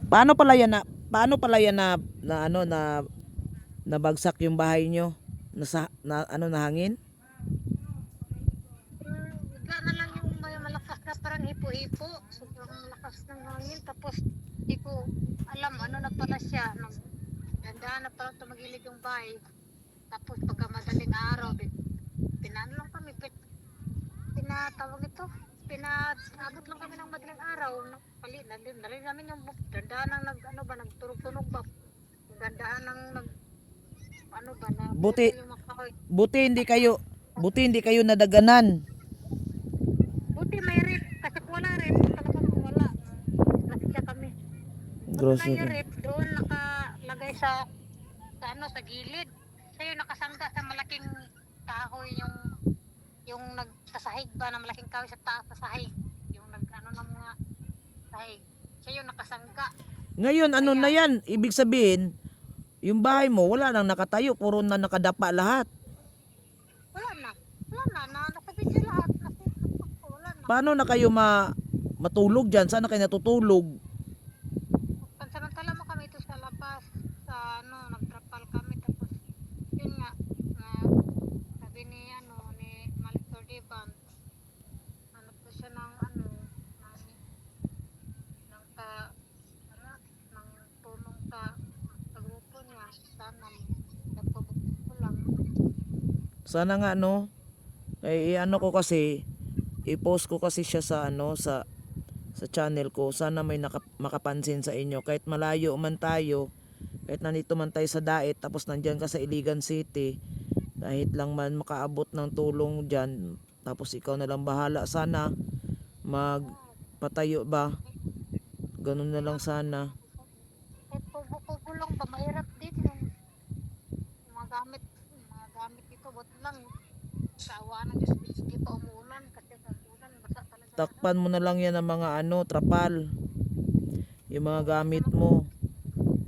Paano pala yan na ano na nabagsak yung bahay nyo? Na hangin? Bigla na lang yung may malakas na parang hipo-hipo. Sobrang malakas ng hangin. Tapos, di ko alam ano na pala siya. Dandaan na parang tumagilid yung bahay. Tapos, pagka madaling araw, pinano lang kami. Pinatawag ito. Pinabot lang kami ng madaling araw. Nalin namin yung dandaan ng nagturog-tunog ba. Dandaan ng ano ba, na Buti putol yung makahoy. buti hindi kayo nadaganan. Buti may rip, kasi kung wala rip, talagang wala. Nasya kami. Pag na yung Grocery. rip, doon nakalagay sa gilid. Siya yung nakasangga sa malaking kahoy, yung nagsasahig ba na malaking kahoy sa taas sa sahig. Yung ng mga sahig. Siya yung nakasangga. Ngayon ano na Kaya, yan? Ibig sabihin, yung bahay mo wala nang nakatayo, puro na nakadapa lahat. wala na. Nasa video lahat. Wala na. Paano na kayo matulog diyan? Saan na kayo natutulog? Pansamantala mo kami ito sa labas. Nagtrapal kami. Tapos, yun nga, na sabi ni Malitor Devan, ano po siya ng tulong sa grupo niya. Sana, nagpabukin ko lang. Sana nga no. Ano ko kasi i-post ko kasi siya sa channel ko. Sana may makapansin sa inyo kahit malayo man tayo. Kahit nandito man tayo sa Dait tapos nandiyan ka sa Iligan City, kahit lang man makaabot ng tulong diyan, tapos ikaw na lang bahala, sana magpatayo ba, ganun na lang sana. Kahit kubo-kubo lang ba, mahirap din yung mga gamit dito, buti lang. Sa awa ng Diyos, hindi pa umuulan kasi sa ulan, basa talaga lahat. Takpan mo na lang yan ng mga trapal, yung mga gamit mo.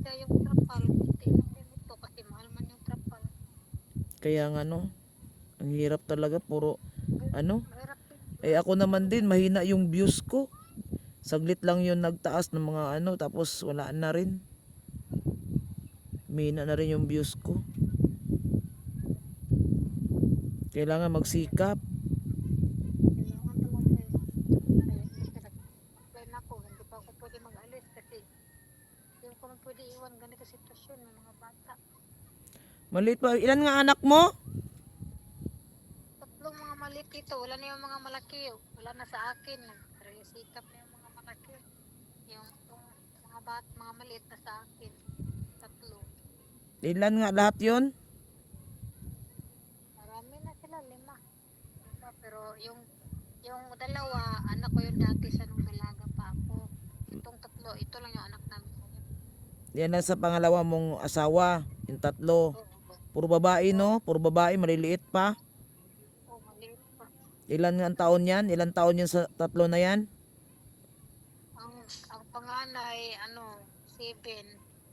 Kaya yung trapal, hindi lang din ito kasi mahal man yung trapal. Kaya nga no, ang hirap talaga, puro ano. Mahirap din. Ako naman din, mahina yung views ko. Saglit lang yun nagtaas ng mga tapos wala na rin. Mahina na rin yung views ko. Kailangan magsikap. Kailangan talaga eh. Kaya kasi nag-apply na ako, hindi pa ako pwede mag-alis kasi hindi ko man pwede iwan ganito sitwasyon ng mga bata. Maliit pa. Ilan nga anak mo? Tatlong mga maliit dito, wala na yung mga malaki. Wala na sa akin. Sikap na yung mga malaki. Yung mga maliit na sa akin. Tatlo. Ilan nga lahat yun? Marami na sila, 5. Pero yung dalawa, anak ko yung dati sa nung dalaga pa ako. Itong tatlo, ito lang yung anak namin ngayon. Yan na sa pangalawa mong asawa. Yung tatlo. Oo, Puro babae no? Puro babae, maliliit pa. oo, maliit pa. Ilan nga ang taon yan? Ilan taon yan sa tatlo na yan? Ang panganay, 7.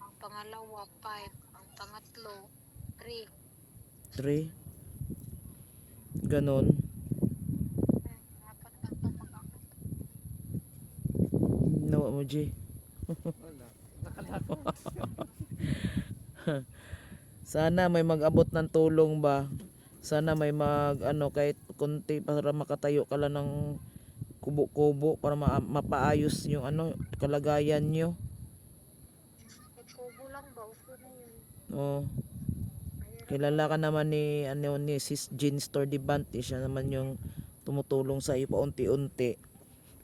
Ang pangalawa, 5. Ang pangatlo, 3. 3. Ganon. Dapat lang ito mag-anak. Nawa mo, G. Sana may mag-abot ng tulong ba? Sana may kahit konti para makatayo ka lang ng kubo-kubo para mapaayos yung kalagayan nyo. Kubo lang ba? Uso na yun. Oh, Mahirap kilala ka naman ni Sis Jean Stordivant, siya naman yung tumutulong sa iyo paunti-unti.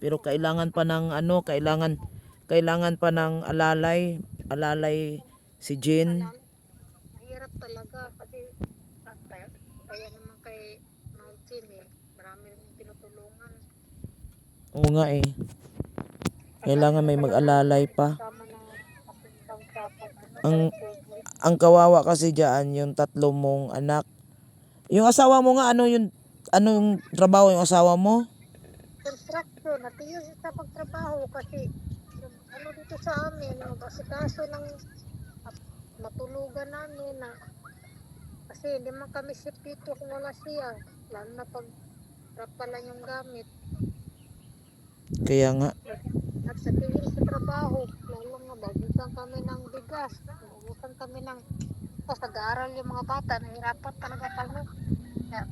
Pero kailangan pa ng kailangan pa ng alalay si Jean. mahirap talaga kasi kaya naman kay Martin marami rin tinutulungan. Oo nga eh. Kailangan may mag-alalay pa. Kasama na kapitang dapat Ang ang kawawa kasi diyan yung tatlo mong anak. Yung asawa mo nga, anong trabaho yung asawa mo? construction, natiyo sa pagtrabaho kasi dito sa amin, mag-asikaso ng matulugan namin na kasi hindi man kami ship dito kung wala siya. Lalo na pag rapalan yung gamit. Kaya nga. At sa tingin sa trabaho, lalo nga Naubusan kami ng bigas. Naubusan kami ng... Tapos nag-aaral yung mga bata. Nahirapan talaga kami. Kaya,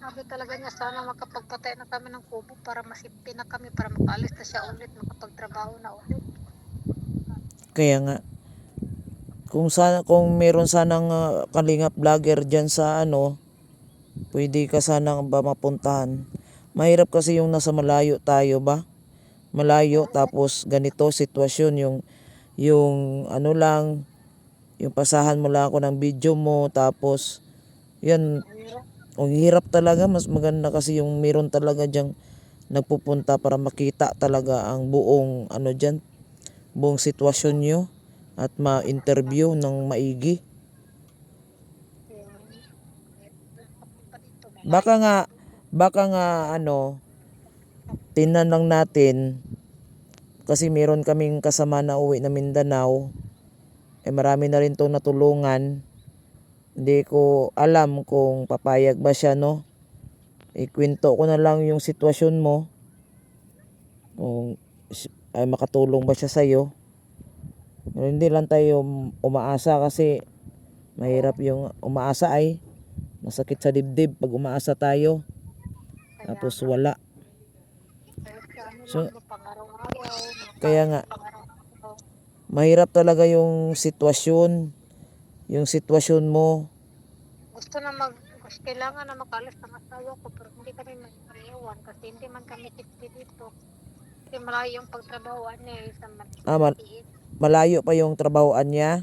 sabi talaga niya, sana makapagpatay na kami ng kubo para masipin na kami, para makaalis na siya ulit, makapagtrabaho na ulit. Kaya nga, kung meron sanang kalingap vlogger dyan sa ano, pwede ka sanang ba mapuntahan. Mahirap kasi yung nasa malayo tayo ba? Malayo tapos ganito sitwasyon yung ano lang, yung pasahan mo lang ako ng video mo tapos yan, Mahirap. ang hirap talaga. Mas maganda kasi yung meron talaga diyang nagpupunta para makita talaga ang buong ano dyan, buong sitwasyon nyo at ma-interview ng maigi. Baka nga ano, tingnan lang natin kasi meron kaming kasama na uwi na Mindanao. Marami na rin tong natulungan. Hindi ko alam kung papayag ba siya, no? Ikwento ko na lang yung sitwasyon mo. Kung ay makatulong ba siya sa'yo. Pero hindi lang tayo umaasa kasi mahirap yung umaasa ay masakit sa dibdib pag umaasa tayo. Tapos wala. So, kaya nga, mahirap talaga yung sitwasyon. Yung sitwasyon mo. Gusto kailangan na makalis ng asawa ko, pero hindi kami maiiwan kasi hindi man kami safety dito. Kasi malayo yung pagtrabahoan niya sa matiit. Malayo pa yung trabahoan niya.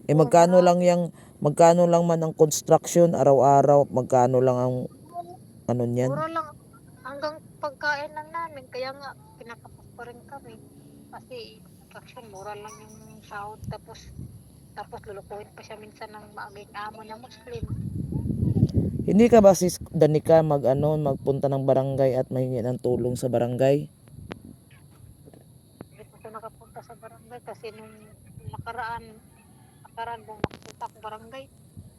Magkano lang man ang construction araw-araw, magkano lang ang ano niyan? Puro lang hanggang pagkain lang namin, kaya nga pinakapos pa rin kami. Kasi construction, mura lang yung sahod, tapos lulukuhin pa siya minsan ng maaging amo na Muslim. Hindi ka ba sis Danica magpunta ng barangay at mahingi ng tulong sa barangay? Hindi ko siya nakapunta sa barangay kasi nung nakaraan nung nakapunta ako barangay,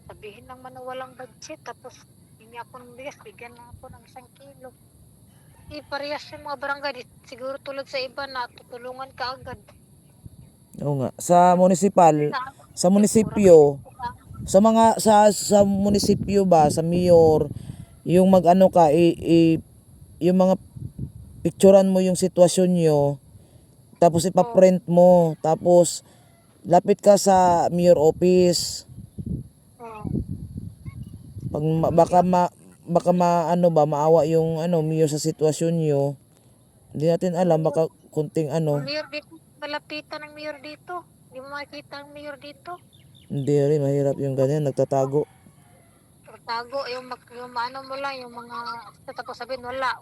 sabihin lang man na walang budget, tapos hindi ako ng bigas, bigyan lang ako ng 1 kilo. Parehas yung mga barangay, siguro tulad sa iba na tutulungan ka agad. Oo nga. Sa munisipyo, sa munisipyo ba, sa mayor, yung mag-ano ka, yung mga picturean mo yung sitwasyon nyo, tapos ipaprint mo, tapos lapit ka sa mayor office. Pag baka maawa yung mayor sa sitwasyon nyo. Hindi natin alam, baka kunting Mayor dito, malapitan ng mayor dito. Hindi mo makikita ang mayor dito. Hindi rin, mahirap yung ganyan, nagtatago. Tago, yung ano mo lang, yung mga, tapos sabihin, wala.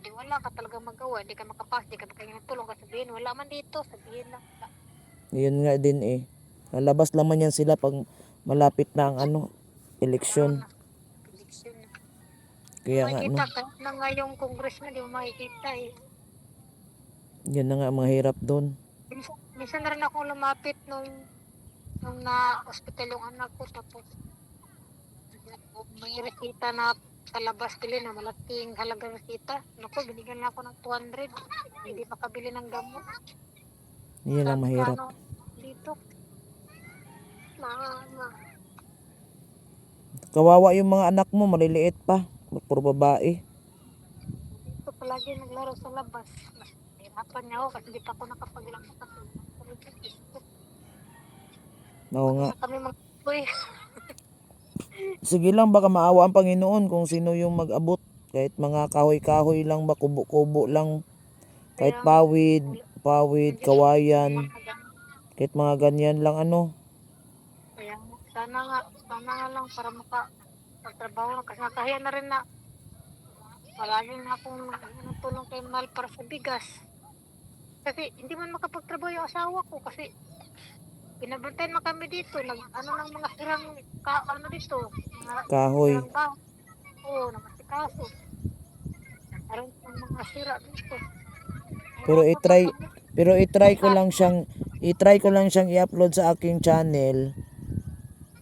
Di wala ka talaga magawa, di ka makapas, di ka makingin ng tulong, kasi sabihin, wala man dito, sabihin lang. Yun nga din lalabas naman yan sila pag malapit na ang eleksyon. Eleksyon. Kaya nga, Makikita, kahit na nga yung congressman, di mo makikita eh. Yan na nga, mahirap doon. Minsan na rin akong lumapit nung na-hospital yung anak ko, tapos may resita na sa labas bili na malaking halagang resita. Naku, binigyan na ako ng 200. Hindi makabili ng gamot. Yan lang mahirap. Dito. Kawawa yung mga anak mo, maliliit pa. Puro babae. Dito palagi naglaro sa labas. Hirapan niya ako kasi hindi pa ako nakapaglaro kasi. Oo nga. Kami mag-boy. Sige lang, baka maawa ang Panginoon kung sino yung mag-abot. Kahit mga kahoy-kahoy lang ba, kubo-kubo lang. Kahit pawid, kawayan. Kahit mga ganyan lang Kaya sana nga lang para makapagtrabaho na, kasi nakahiya na rin na palagi na akong tulong kay Mal para sa bigas. Kasi hindi man makapagtrabaho yung asawa ko kasi pinabantayan mo kami dito, ng mga hirang dito, mga kahoy. hirang baho. Oo, namasikaso. Nagkaroon ng mga sira dito. Pero i-try ko lang siyang i-upload sa aking channel.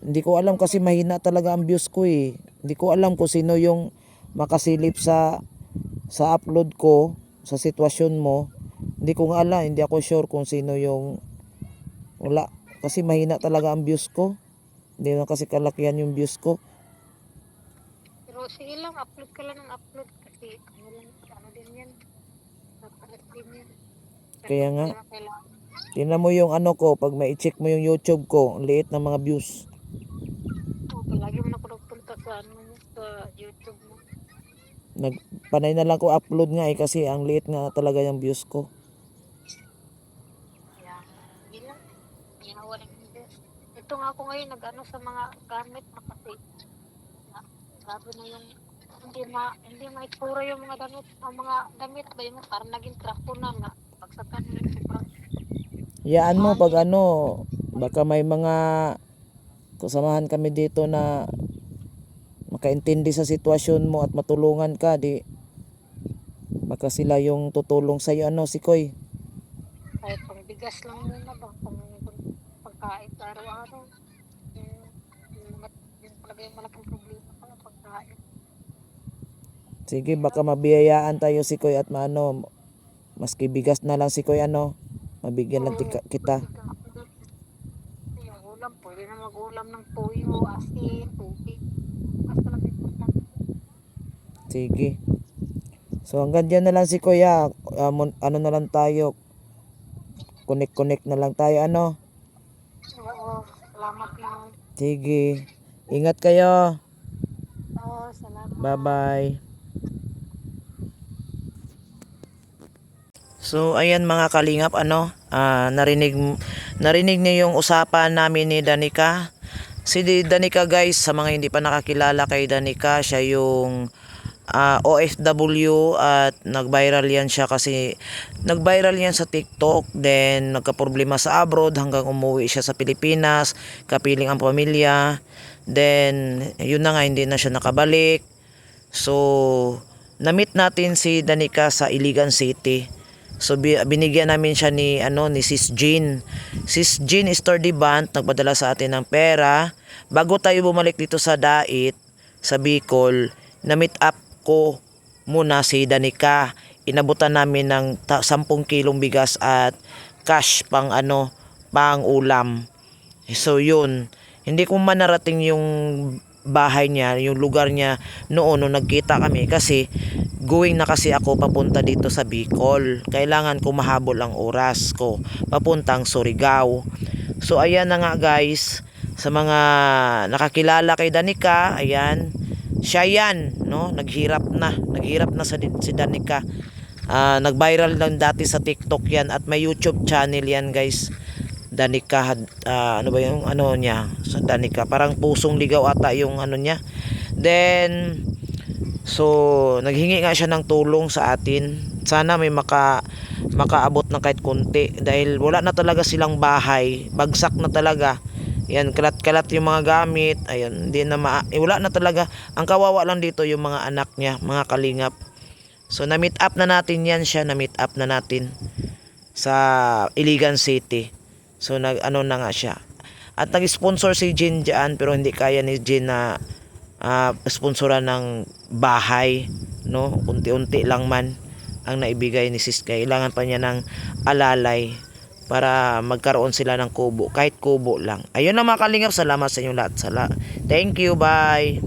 Hindi ko alam kasi mahina talaga ang views ko eh. Hindi ko alam kung sino yung makasilip sa upload ko sa sitwasyon mo. Hindi ko nga alam, hindi ako sure kung sino yung Wala. Kasi mahina talaga ang views ko. Hindi na kasi kalakihan yung views ko. Pero sige lang, upload ka lang ng upload kasi ano lang, ano din yan. Naparat din yan. Kaya nga. Kaya kailangan. Tingnan mo yung ano ko, pag mai-check mo yung YouTube ko, ang liit ng mga views. Oh, palagi mo na ako nagpunta sa ano mo, sa YouTube mo. Panay na lang ko upload nga kasi ang liit nga talaga yung views ko. Kaya, hindi lang. Ginawa lang hindi. Ito nga ako ngayon, nag-ano sa mga gamit na kasi, na, grabe na yung, hindi maitsura yung mga damit, ang mga damit ba yung parang naging trako na, pagsakan mo yung sobrang, Yaan mo pag ano, baka may mga kasamahan kami dito na makaintindi sa sitwasyon mo at matulungan ka, di baka sila yung tutulong sa iyo, ano, si Koy. kahit pang bigas lang muna ba, pagkain sa araw-araw. Yun talaga yung malaking problema ko, pagkain. Sige, baka mabiyayaan tayo si Koy at maano, maski bigas na lang si Koy, ano, mabigyan lang kita. Yung ulam, pwede na mag-ulam ng tuyo, asin, tubig. Basta lang importante. Sige. So hanggang dyan na lang si Kuya. Ano na lang tayo. Connect na lang tayo, ano. Oo, salamat na. Sige. Ingat kayo. Oo, salamat. Bye-bye. So ayan mga kalingap, ano, narinig niyo yung usapan namin ni Danica. Si Danica guys, sa mga hindi pa nakakilala kay Danica, siya yung OFW at nag-viral yan siya kasi nag-viral yan sa TikTok, then nagka-problema sa abroad hanggang umuwi siya sa Pilipinas, kapiling ang pamilya, then yun na nga, hindi na siya nakabalik. So na-meet natin si Danica sa Iligan City. So binigyan namin siya ni Sis Jean. Sis Jean Sturdy Band nagpadala sa atin ng pera. Bago tayo bumalik dito sa Dait, sa Bicol, na-meet up ko muna si Danica. Inabutan namin ng 10 kilong bigas at cash pang ulam. So yun, hindi ko man narating yung bahay niya, yung lugar niya noon nung nagkita kami kasi going na kasi ako papunta dito sa Bicol. Kailangan ko mahabol ang oras ko papuntang Surigao. So ayan na nga guys, sa mga nakakilala kay Danica, ayan, siya yan, no? Naghirap na si Danica. Nag-viral lang dati sa TikTok yan at may YouTube channel yan guys. Danica, ano ba yung niya sa Danica, parang pusong ligaw ata yung niya. Then so naghingi nga siya ng tulong sa atin, sana may makaabot ng kahit kunti dahil wala na talaga silang bahay, bagsak na talaga yan, kalat-kalat yung mga gamit, ayun, hindi na wala na talaga. Ang kawawa lang dito yung mga anak niya, mga kalingap. So na-meet up na natin yan siya, na-meet up na natin sa Iligan City. So na nga siya. At nag-sponsor si Jean dyan, pero hindi kaya ni Jean na sponsoran ng bahay, no? Unti-unti lang man ang naibigay ni Sis. Kailangan pa niya ng alalay para magkaroon sila ng kubo, kahit kubo lang. Ayun lang mga kalingap, salamat sa inyo lahat. Thank you, bye.